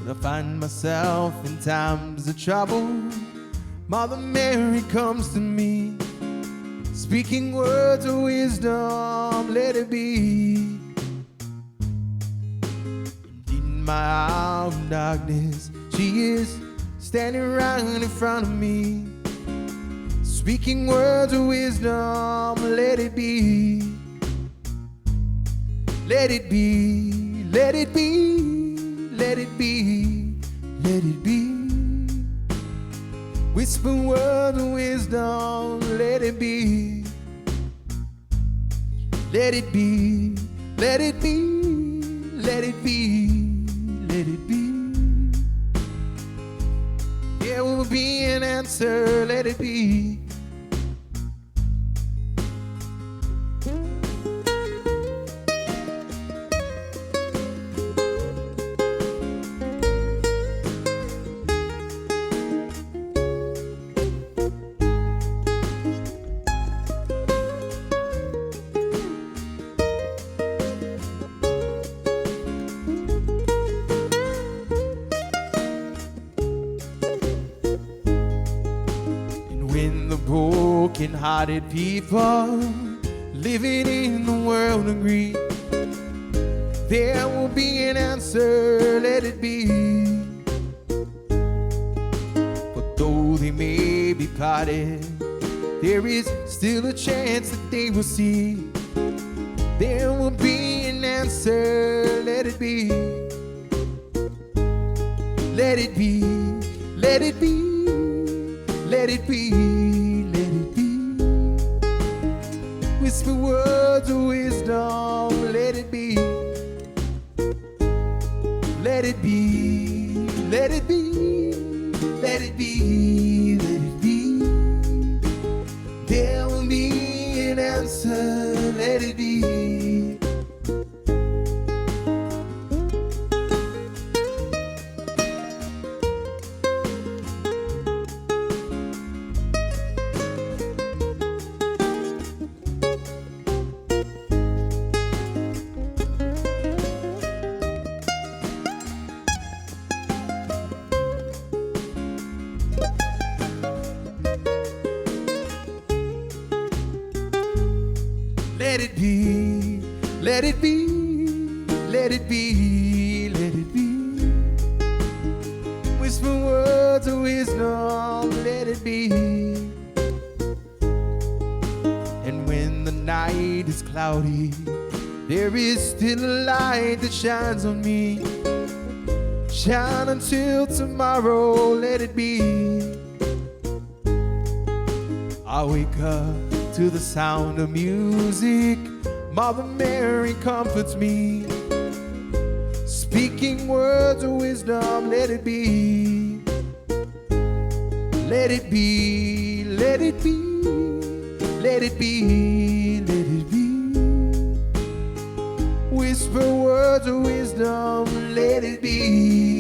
I find myself in times of trouble, Mother Mary comes to me, speaking words of wisdom, let it be. In my hour of darkness, she is standing right in front of me, speaking words of wisdom, let it be. Let it be, let it be, let it be, let it be. Whisper words of wisdom, let it be. Let it be, let it be, let it be, let it be. There will be an answer, let it be. When the broken-hearted people living in the world agree, there will be an answer, let it be. But though they may be parted, there is still a chance that they will see. There will be an answer, let it be. Let it be, let it be. Let it be, let it be. Whisper words of wisdom, let it be. Let it be, let it be, let it be, let it be. There will be an answer, let it be. Let it be, let it be, let it be, let it be. Whisper words of wisdom, let it be. And when the night is cloudy, there is still a light that shines on me. Shine until tomorrow, let it be. I wake up to the sound of music, Mother Mary comforts me, speaking words of wisdom, let it be. Let it be, let it be, let it be, let it be. Whisper words of wisdom, let it be.